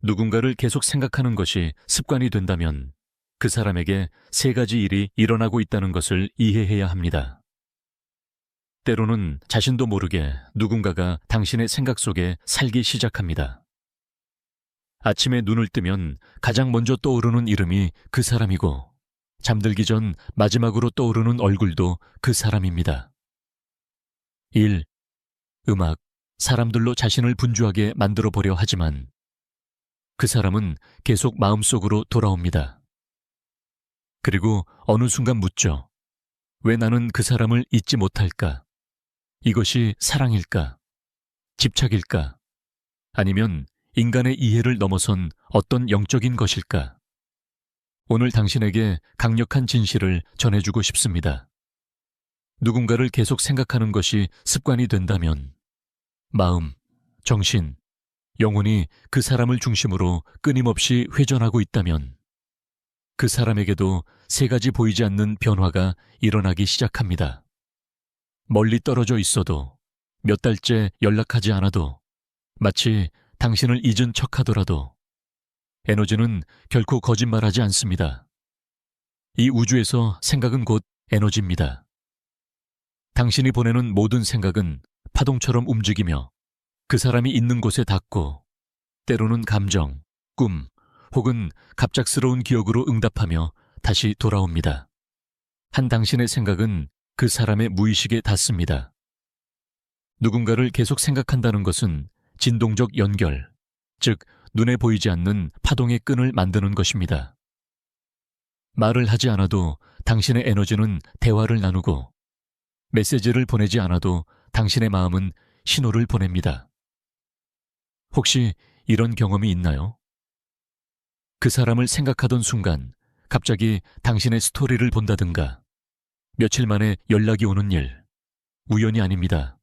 누군가를 계속 생각하는 것이 습관이 된다면 그 사람에게 세 가지 일이 일어나고 있다는 것을 이해해야 합니다. 때로는 자신도 모르게 누군가가 당신의 생각 속에 살기 시작합니다. 아침에 눈을 뜨면 가장 먼저 떠오르는 이름이 그 사람이고 잠들기 전 마지막으로 떠오르는 얼굴도 그 사람입니다. 1. 음악, 사람들로 자신을 분주하게 만들어 보려 하지만 그 사람은 계속 마음속으로 돌아옵니다. 그리고 어느 순간 묻죠. 왜 나는 그 사람을 잊지 못할까? 이것이 사랑일까? 집착일까? 아니면 인간의 이해를 넘어선 어떤 영적인 것일까? 오늘 당신에게 강력한 진실을 전해주고 싶습니다. 누군가를 계속 생각하는 것이 습관이 된다면 마음, 정신, 영혼이 그 사람을 중심으로 끊임없이 회전하고 있다면 그 사람에게도 세 가지 보이지 않는 변화가 일어나기 시작합니다. 멀리 떨어져 있어도, 몇 달째 연락하지 않아도, 마치 당신을 잊은 척하더라도 에너지는 결코 거짓말하지 않습니다. 이 우주에서 생각은 곧 에너지입니다. 당신이 보내는 모든 생각은 파동처럼 움직이며 그 사람이 있는 곳에 닿고 때로는 감정, 꿈 혹은 갑작스러운 기억으로 응답하며 다시 돌아옵니다. 한 당신의 생각은 그 사람의 무의식에 닿습니다. 누군가를 계속 생각한다는 것은 진동적 연결, 즉 눈에 보이지 않는 파동의 끈을 만드는 것입니다. 말을 하지 않아도 당신의 에너지는 대화를 나누고 메시지를 보내지 않아도 당신의 마음은 신호를 보냅니다. 혹시 이런 경험이 있나요? 그 사람을 생각하던 순간 갑자기 당신의 스토리를 본다든가 며칠 만에 연락이 오는 일, 우연이 아닙니다.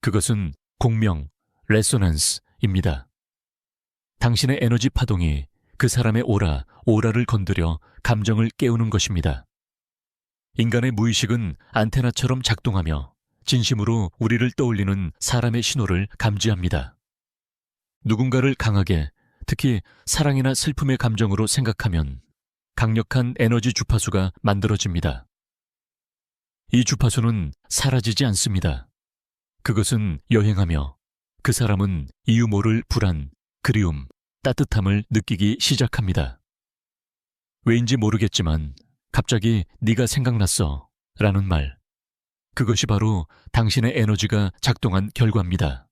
그것은 공명, 레소넌스입니다. 당신의 에너지 파동이 그 사람의 오라를 건드려 감정을 깨우는 것입니다. 인간의 무의식은 안테나처럼 작동하며 진심으로 우리를 떠올리는 사람의 신호를 감지합니다. 누군가를 강하게, 특히 사랑이나 슬픔의 감정으로 생각하면 강력한 에너지 주파수가 만들어집니다. 이 주파수는 사라지지 않습니다. 그것은 여행하며 그 사람은 이유 모를 불안, 그리움, 따뜻함을 느끼기 시작합니다. 왜인지 모르겠지만 갑자기 네가 생각났어 라는 말, 그것이 바로 당신의 에너지가 작동한 결과입니다.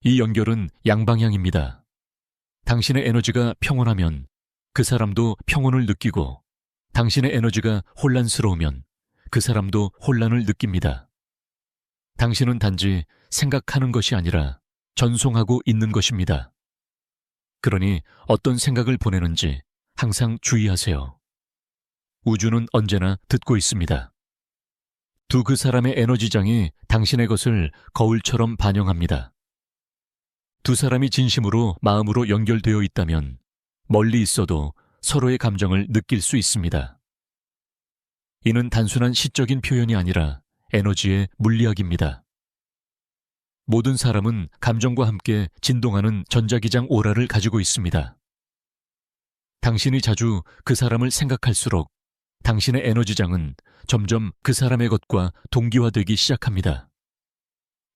이 연결은 양방향입니다. 당신의 에너지가 평온하면 그 사람도 평온을 느끼고 당신의 에너지가 혼란스러우면 그 사람도 혼란을 느낍니다. 당신은 단지 생각하는 것이 아니라 전송하고 있는 것입니다. 그러니 어떤 생각을 보내는지 항상 주의하세요. 우주는 언제나 듣고 있습니다. 그 사람의 에너지장이 당신의 것을 거울처럼 반영합니다. 두 사람이 진심으로 마음으로 연결되어 있다면 멀리 있어도 서로의 감정을 느낄 수 있습니다. 이는 단순한 시적인 표현이 아니라 에너지의 물리학입니다. 모든 사람은 감정과 함께 진동하는 전자기장 오라를 가지고 있습니다. 당신이 자주 그 사람을 생각할수록 당신의 에너지장은 점점 그 사람의 것과 동기화되기 시작합니다.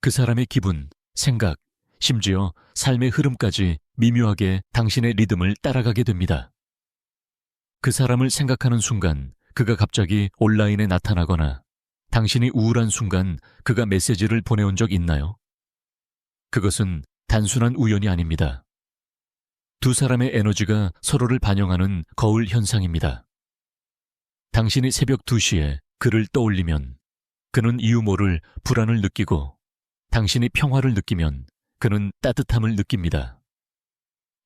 그 사람의 기분, 생각, 심지어 삶의 흐름까지 미묘하게 당신의 리듬을 따라가게 됩니다. 그 사람을 생각하는 순간 그가 갑자기 온라인에 나타나거나 당신이 우울한 순간 그가 메시지를 보내온 적 있나요? 그것은 단순한 우연이 아닙니다. 두 사람의 에너지가 서로를 반영하는 거울 현상입니다. 당신이 새벽 2시에 그를 떠올리면 그는 이유 모를 불안을 느끼고 당신이 평화를 느끼면 그는 따뜻함을 느낍니다.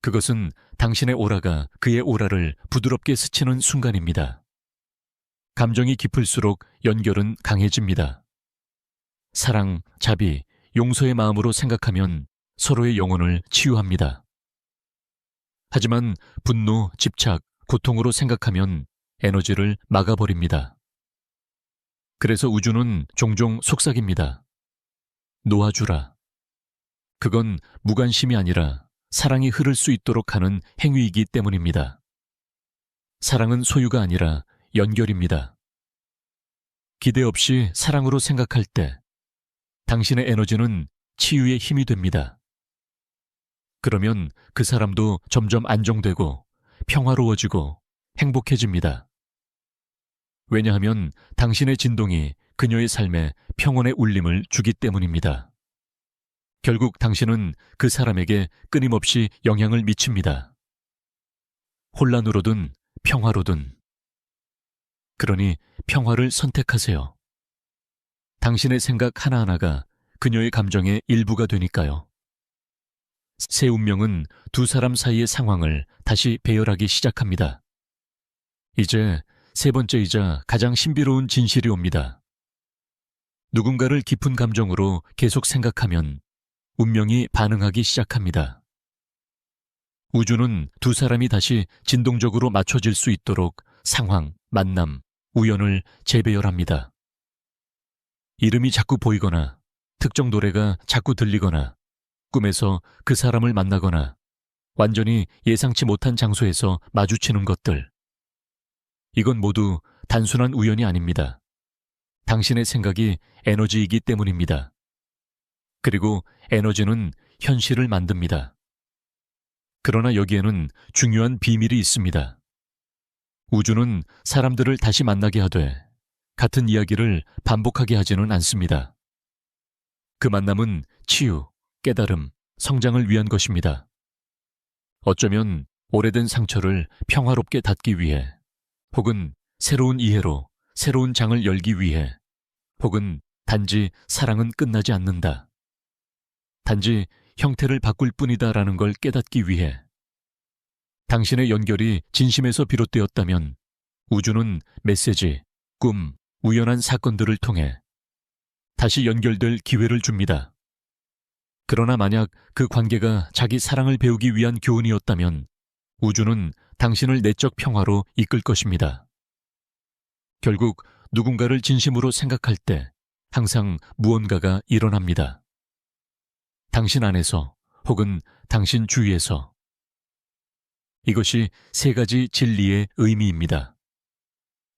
그것은 당신의 오라가 그의 오라를 부드럽게 스치는 순간입니다. 감정이 깊을수록 연결은 강해집니다. 사랑, 자비, 용서의 마음으로 생각하면 서로의 영혼을 치유합니다. 하지만 분노, 집착, 고통으로 생각하면 에너지를 막아버립니다. 그래서 우주는 종종 속삭입니다. 놓아주라. 그건 무관심이 아니라 사랑이 흐를 수 있도록 하는 행위이기 때문입니다. 사랑은 소유가 아니라 연결입니다. 기대 없이 사랑으로 생각할 때 당신의 에너지는 치유의 힘이 됩니다. 그러면 그 사람도 점점 안정되고 평화로워지고 행복해집니다. 왜냐하면 당신의 진동이 그녀의 삶에 평온의 울림을 주기 때문입니다. 결국 당신은 그 사람에게 끊임없이 영향을 미칩니다. 혼란으로든 평화로든. 그러니 평화를 선택하세요. 당신의 생각 하나하나가 그녀의 감정의 일부가 되니까요. 새 운명은 두 사람 사이의 상황을 다시 배열하기 시작합니다. 이제 세 번째이자 가장 신비로운 진실이 옵니다. 누군가를 깊은 감정으로 계속 생각하면 운명이 반응하기 시작합니다. 우주는 두 사람이 다시 진동적으로 맞춰질 수 있도록 상황, 만남, 우연을 재배열합니다. 이름이 자꾸 보이거나 특정 노래가 자꾸 들리거나 꿈에서 그 사람을 만나거나 완전히 예상치 못한 장소에서 마주치는 것들. 이건 모두 단순한 우연이 아닙니다. 당신의 생각이 에너지이기 때문입니다. 그리고 에너지는 현실을 만듭니다. 그러나 여기에는 중요한 비밀이 있습니다. 우주는 사람들을 다시 만나게 하되 같은 이야기를 반복하게 하지는 않습니다. 그 만남은 치유, 깨달음, 성장을 위한 것입니다. 어쩌면 오래된 상처를 평화롭게 닫기 위해, 혹은 새로운 이해로 새로운 장을 열기 위해, 혹은 단지 사랑은 끝나지 않는다. 단지 형태를 바꿀 뿐이다라는 걸 깨닫기 위해. 당신의 연결이 진심에서 비롯되었다면 우주는 메시지, 꿈, 우연한 사건들을 통해 다시 연결될 기회를 줍니다. 그러나 만약 그 관계가 자기 사랑을 배우기 위한 교훈이었다면 우주는 당신을 내적 평화로 이끌 것입니다. 결국 누군가를 진심으로 생각할 때 항상 무언가가 일어납니다. 당신 안에서 혹은 당신 주위에서. 이것이 세 가지 진리의 의미입니다.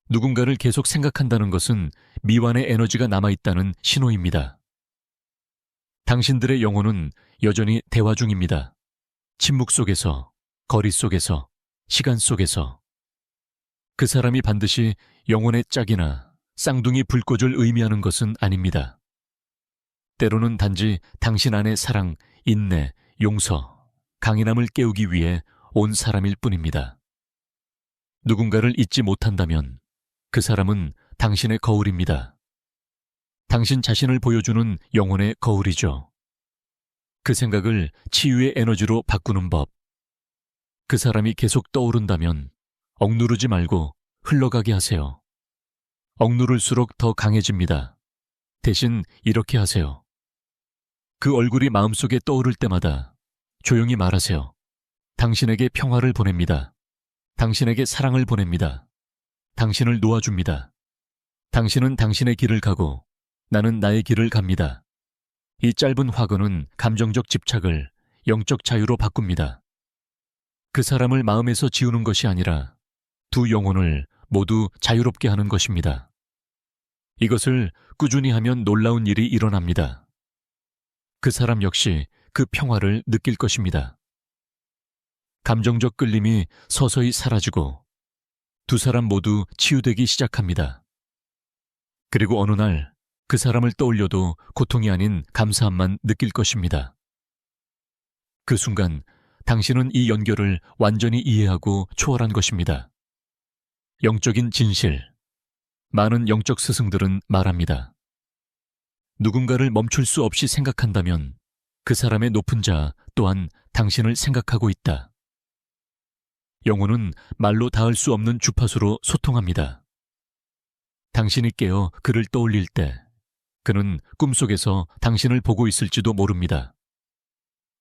누군가를 계속 생각한다는 것은 미완의 에너지가 남아있다는 신호입니다. 당신들의 영혼은 여전히 대화 중입니다. 침묵 속에서, 거리 속에서, 시간 속에서. 그 사람이 반드시 영혼의 짝이나 쌍둥이 불꽃을 의미하는 것은 아닙니다. 때로는 단지 당신 안의 사랑, 인내, 용서, 강인함을 깨우기 위해 온 사람일 뿐입니다. 누군가를 잊지 못한다면 그 사람은 당신의 거울입니다. 당신 자신을 보여주는 영혼의 거울이죠. 그 생각을 치유의 에너지로 바꾸는 법. 그 사람이 계속 떠오른다면 억누르지 말고 흘러가게 하세요. 억누를수록 더 강해집니다. 대신 이렇게 하세요. 그 얼굴이 마음속에 떠오를 때마다 조용히 말하세요. 당신에게 평화를 보냅니다. 당신에게 사랑을 보냅니다. 당신을 놓아줍니다. 당신은 당신의 길을 가고 나는 나의 길을 갑니다. 이 짧은 화근은 감정적 집착을 영적 자유로 바꿉니다. 그 사람을 마음에서 지우는 것이 아니라 두 영혼을 모두 자유롭게 하는 것입니다. 이것을 꾸준히 하면 놀라운 일이 일어납니다. 그 사람 역시 그 평화를 느낄 것입니다. 감정적 끌림이 서서히 사라지고 두 사람 모두 치유되기 시작합니다. 그리고 어느 날 그 사람을 떠올려도 고통이 아닌 감사함만 느낄 것입니다. 그 순간 당신은 이 연결을 완전히 이해하고 초월한 것입니다. 영적인 진실. 많은 영적 스승들은 말합니다. 누군가를 멈출 수 없이 생각한다면 그 사람의 높은 자 또한 당신을 생각하고 있다. 영혼은 말로 닿을 수 없는 주파수로 소통합니다. 당신이 깨어 그를 떠올릴 때 그는 꿈속에서 당신을 보고 있을지도 모릅니다.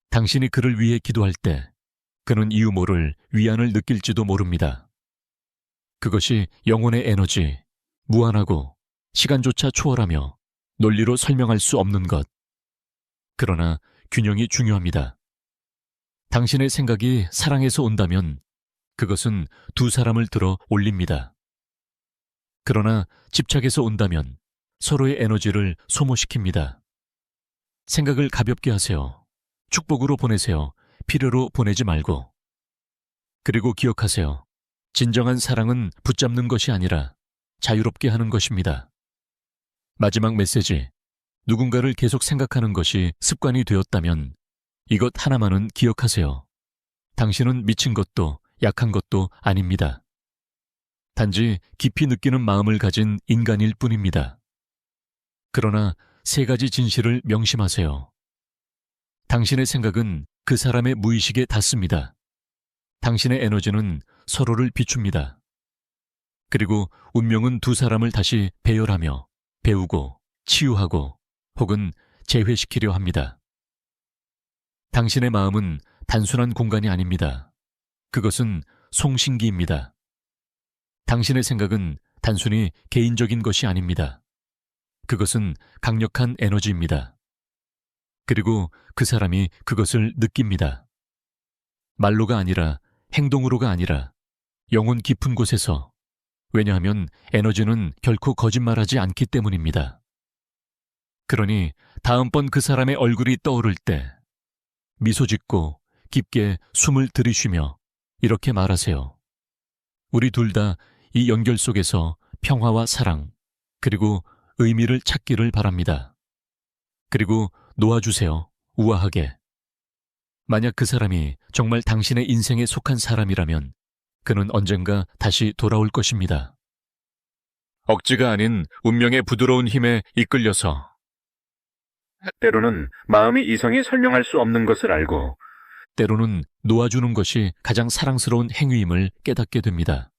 당신이 그를 위해 기도할 때 그는 이유 모를 위안을 느낄지도 모릅니다. 그것이 영혼의 에너지, 무한하고 시간조차 초월하며 논리로 설명할 수 없는 것. 그러나 균형이 중요합니다. 당신의 생각이 사랑에서 온다면 그것은 두 사람을 들어 올립니다. 그러나 집착에서 온다면 서로의 에너지를 소모시킵니다. 생각을 가볍게 하세요. 축복으로 보내세요. 필요로 보내지 말고. 그리고 기억하세요. 진정한 사랑은 붙잡는 것이 아니라 자유롭게 하는 것입니다. 마지막 메시지. 누군가를 계속 생각하는 것이 습관이 되었다면 이것 하나만은 기억하세요. 당신은 미친 것도 약한 것도 아닙니다. 단지 깊이 느끼는 마음을 가진 인간일 뿐입니다. 그러나 세 가지 진실을 명심하세요. 당신의 생각은 그 사람의 무의식에 닿습니다. 당신의 에너지는 서로를 비춥니다. 그리고 운명은 두 사람을 다시 배열하며 배우고 치유하고 혹은 재회시키려 합니다. 당신의 마음은 단순한 공간이 아닙니다. 그것은 송신기입니다. 당신의 생각은 단순히 개인적인 것이 아닙니다. 그것은 강력한 에너지입니다. 그리고 그 사람이 그것을 느낍니다. 말로가 아니라 행동으로가 아니라 영혼 깊은 곳에서. 왜냐하면 에너지는 결코 거짓말하지 않기 때문입니다. 그러니 다음번 그 사람의 얼굴이 떠오를 때 미소 짓고 깊게 숨을 들이쉬며 이렇게 말하세요. 우리 둘 다 이 연결 속에서 평화와 사랑 그리고 의미를 찾기를 바랍니다. 그리고 놓아주세요. 우아하게. 만약 그 사람이 정말 당신의 인생에 속한 사람이라면 그는 언젠가 다시 돌아올 것입니다. 억지가 아닌 운명의 부드러운 힘에 이끌려서. 때로는 마음이 이성이 설명할 수 없는 것을 알고 때로는 놓아주는 것이 가장 사랑스러운 행위임을 깨닫게 됩니다.